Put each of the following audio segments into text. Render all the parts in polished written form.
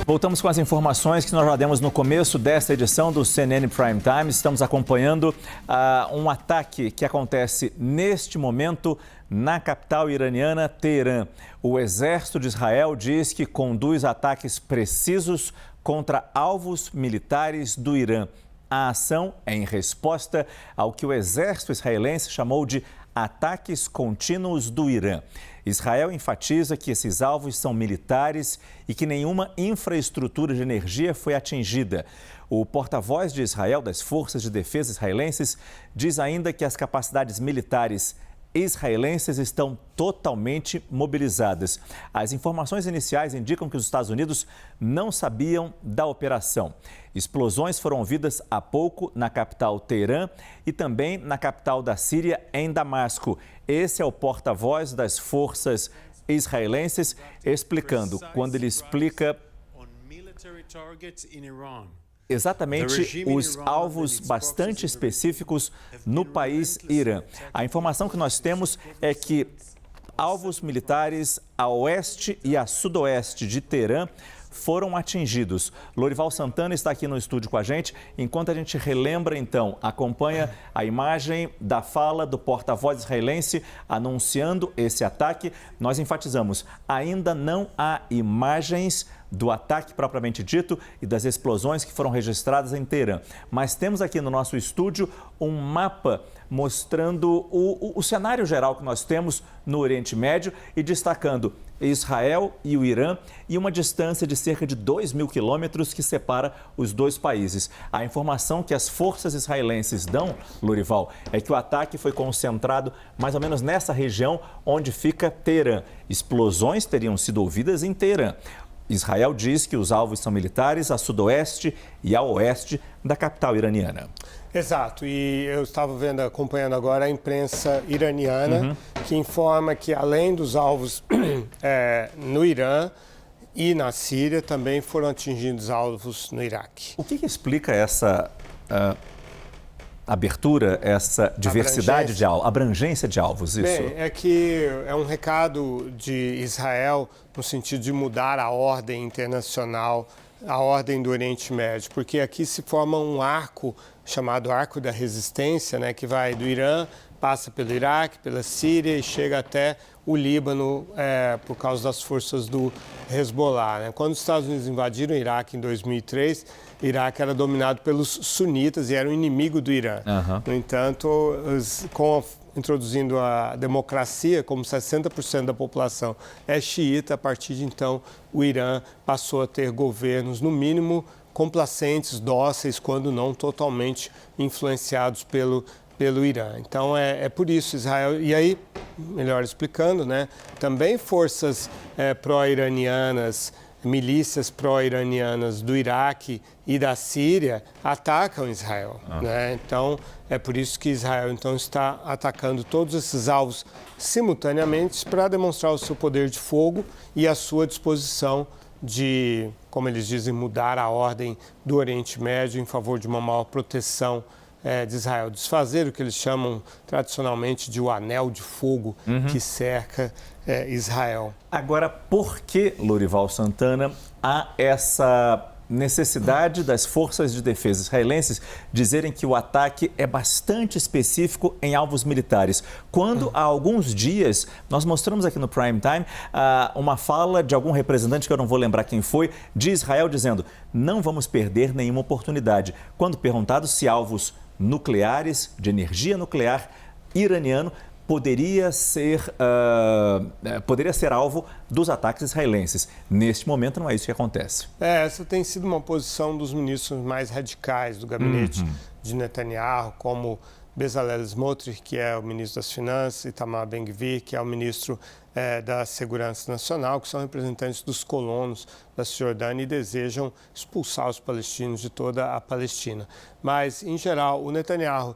Voltamos com as informações que nós já demos no começo desta edição do CNN Prime Time. Estamos acompanhando um ataque que acontece neste momento na capital iraniana, Teherã. O exército de Israel diz que conduz ataques precisos contra alvos militares do Irã. A ação é em resposta ao que o exército israelense chamou de ataques contínuos do Irã. Israel enfatiza que esses alvos são militares e que nenhuma infraestrutura de energia foi atingida. O porta-voz de Israel, das Forças de Defesa israelenses, diz ainda que as capacidades militares israelenses estão totalmente mobilizadas. As informações iniciais indicam que os Estados Unidos não sabiam da operação. Explosões foram ouvidas há pouco na capital Teherã e também na capital da Síria, em Damasco. Esse é o porta-voz das forças israelenses explicando, quando ele explica exatamente os alvos bastante específicos no país Irã. A informação que nós temos é que alvos militares a oeste e a sudoeste de Teherã foram atingidos. Lorival Santana está aqui no estúdio com a gente. Enquanto a gente relembra, então, acompanha a imagem da fala do porta-voz israelense anunciando esse ataque. Nós enfatizamos, ainda não há imagens do ataque propriamente dito e das explosões que foram registradas em Teherã. Mas temos aqui no nosso estúdio um mapa mostrando o cenário geral que nós temos no Oriente Médio e destacando Israel e o Irã e uma distância de cerca de 2.000 quilômetros que separa os dois países. A informação que as forças israelenses dão, Lorival, é que o ataque foi concentrado mais ou menos nessa região onde fica Teherã. Explosões teriam sido ouvidas em Teherã. Israel diz que os alvos são militares a sudoeste e a oeste da capital iraniana. Exato, e eu estava acompanhando agora a imprensa iraniana, que informa que além dos alvos no Irã e na Síria, também foram atingidos alvos no Iraque. O que explica essa abertura, essa diversidade de alvos, abrangência de alvos? Isso? Bem, é que é um recado de Israel no sentido de mudar a ordem internacional, a ordem do Oriente Médio, porque aqui se forma um arco chamado Arco da Resistência, né, que vai do Irã, passa pelo Iraque, pela Síria e chega até o Líbano por causa das forças do Hezbollah, né? Quando os Estados Unidos invadiram o Iraque em 2003, o Iraque era dominado pelos sunitas e era um inimigo do Irã. No entanto, introduzindo a democracia, como 60% da população é xiita, a partir de então o Irã passou a ter governos, no mínimo, complacentes, dóceis, quando não totalmente influenciados pelo Irã. Então, é por isso Israel... E aí, melhor explicando, né, também forças pró-iranianas, milícias pró-iranianas do Iraque e da Síria atacam Israel. Né? Então, é por isso que Israel então, está atacando todos esses alvos simultaneamente para demonstrar o seu poder de fogo e a sua disposição de, como eles dizem, mudar a ordem do Oriente Médio em favor de uma maior proteção de Israel, desfazer o que eles chamam tradicionalmente de o anel de fogo que cerca Israel. Agora, por que, Lorival Santana, há essa necessidade das forças de defesa israelenses dizerem que o ataque é bastante específico em alvos militares, quando há alguns dias nós mostramos aqui no Prime Time uma fala de algum representante, que eu não vou lembrar quem foi, de Israel dizendo: não vamos perder nenhuma oportunidade. Quando perguntado se alvos nucleares, de energia nuclear iraniano, poderia ser alvo dos ataques israelenses. Neste momento, não é isso que acontece. Essa tem sido uma posição dos ministros mais radicais do gabinete de Netanyahu, como Bezalel Smotrich, que é o ministro das Finanças, e Itamar Ben-Gvir, que é o ministro da Segurança Nacional, que são representantes dos colonos da Cisjordânia e desejam expulsar os palestinos de toda a Palestina. Mas, em geral, o Netanyahu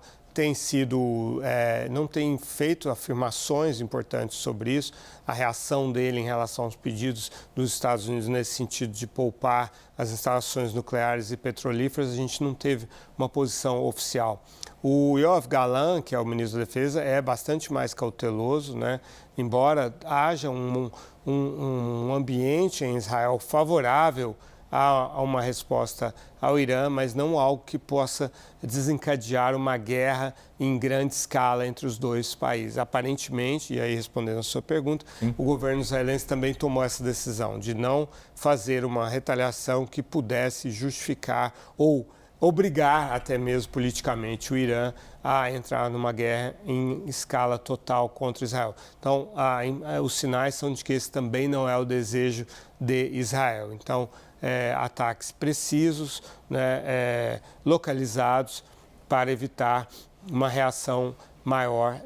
não tem feito afirmações importantes sobre isso. A reação dele em relação aos pedidos dos Estados Unidos nesse sentido de poupar as instalações nucleares e petrolíferas, a gente não teve uma posição oficial. O Yoav Gallant, que é o ministro da Defesa, é bastante mais cauteloso, né? Embora haja um ambiente em Israel favorável a uma resposta ao Irã, mas não algo que possa desencadear uma guerra em grande escala entre os dois países. Aparentemente, e aí respondendo a sua pergunta, o governo israelense também tomou essa decisão de não fazer uma retaliação que pudesse justificar ou obrigar até mesmo politicamente o Irã a entrar numa guerra em escala total contra Israel. Então, os sinais são de que esse também não é o desejo de Israel. Então, ataques precisos, né, localizados para evitar uma reação maior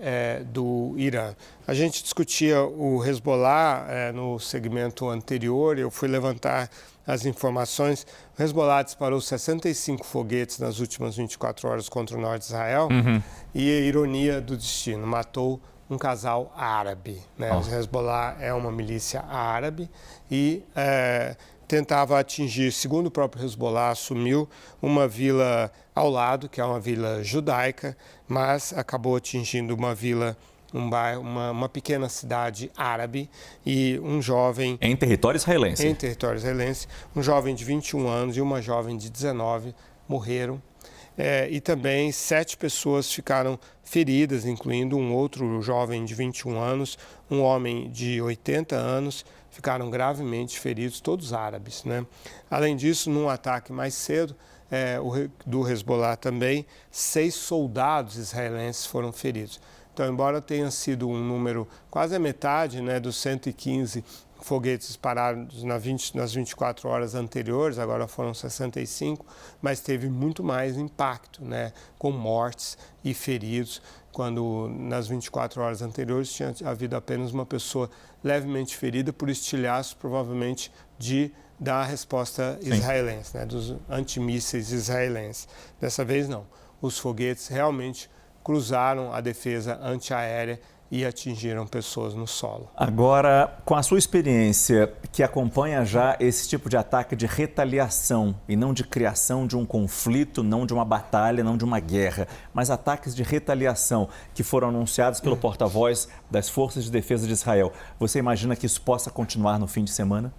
do Irã. A gente discutia o Hezbollah no segmento anterior, eu fui levantar as informações. O Hezbollah disparou 65 foguetes nas últimas 24 horas contra o norte de Israel e a ironia do destino, matou um casal árabe. Né? O Hezbollah é uma milícia árabe e tentava atingir, segundo o próprio Hezbollah, assumiu uma vila ao lado, que é uma vila judaica, mas acabou atingindo uma vila, um bairro, uma pequena cidade árabe e um jovem... Em território israelense. Em território israelense. Um jovem de 21 anos e uma jovem de 19 morreram. E também 7 pessoas ficaram feridas, incluindo um outro jovem de 21 anos, um homem de 80 anos, ficaram gravemente feridos, todos árabes, né? Além disso, num ataque mais cedo, do Hezbollah também, 6 soldados israelenses foram feridos. Então, embora tenha sido um número quase a metade, né, dos 115 foguetes disparados nas 24 horas anteriores, agora foram 65, mas teve muito mais impacto, né, com mortes e feridos, quando nas 24 horas anteriores tinha havido apenas uma pessoa levemente ferida por estilhaço, provavelmente da resposta israelense, né, dos antimísseis israelenses. Dessa vez não, os foguetes realmente cruzaram a defesa antiaérea e atingiram pessoas no solo. Agora, com a sua experiência, que acompanha já esse tipo de ataque de retaliação e não de criação de um conflito, não de uma batalha, não de uma guerra, mas ataques de retaliação que foram anunciados pelo porta-voz das Forças de Defesa de Israel, você imagina que isso possa continuar no fim de semana?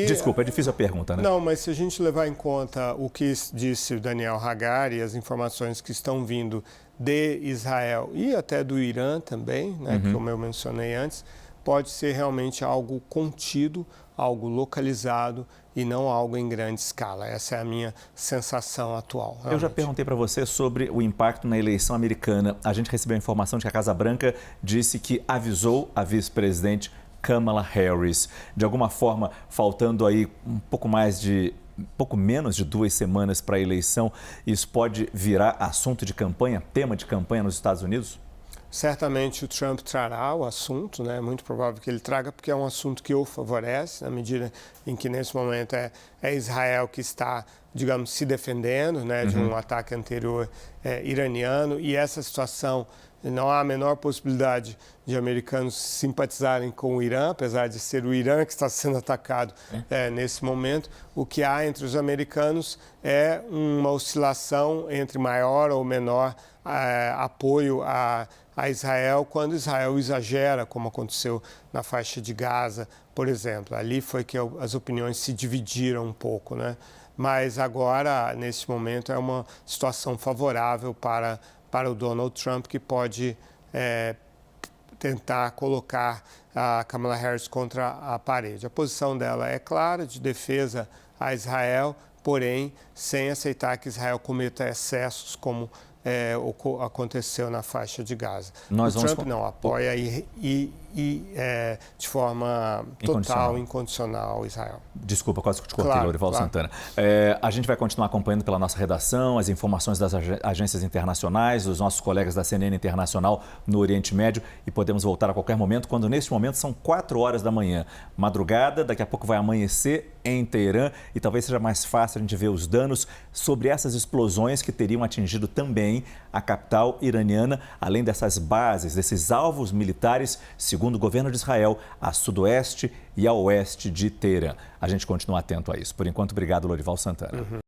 Desculpa, é difícil a pergunta, né? Não, mas se a gente levar em conta o que disse o Daniel Hagari e as informações que estão vindo de Israel e até do Irã também, né, que como eu mencionei antes, pode ser realmente algo contido, algo localizado e não algo em grande escala. Essa é a minha sensação atual. Realmente. Eu já perguntei para você sobre o impacto na eleição americana. A gente recebeu a informação de que a Casa Branca disse que avisou a vice-presidente Kamala Harris. De alguma forma, faltando aí um pouco menos de 2 semanas para a eleição, isso pode virar assunto de campanha, tema de campanha nos Estados Unidos? Certamente o Trump trará o assunto, né? É muito provável que ele traga, porque é um assunto que o favorece, na medida em que nesse momento é Israel que está, digamos, se defendendo, né, de um ataque anterior iraniano, e essa situação, não há a menor possibilidade de americanos simpatizarem com o Irã, apesar de ser o Irã que está sendo atacado nesse momento. O que há entre os americanos é uma oscilação entre maior ou menor apoio a Israel, quando Israel exagera, como aconteceu na faixa de Gaza, por exemplo. Ali foi que as opiniões se dividiram um pouco, né? Mas agora, nesse momento, é uma situação favorável para o Donald Trump, que pode tentar colocar a Kamala Harris contra a parede. A posição dela é clara, de defesa a Israel, porém, sem aceitar que Israel cometa excessos como aconteceu na faixa de Gaza. O Trump não apoia de forma total, incondicional Israel. Desculpa, quase que te cortei, Lorival Santana. A gente vai continuar acompanhando pela nossa redação as informações das agências internacionais, dos nossos colegas da CNN Internacional no Oriente Médio, e podemos voltar a qualquer momento, quando neste momento são 4 horas da manhã. Madrugada, daqui a pouco vai amanhecer em Teherã e talvez seja mais fácil a gente ver os danos sobre essas explosões que teriam atingido também a capital iraniana, além dessas bases, desses alvos militares, segundo o governo de Israel, a sudoeste e a oeste de Teherã. A gente continua atento a isso. Por enquanto, obrigado, Lorival Santana.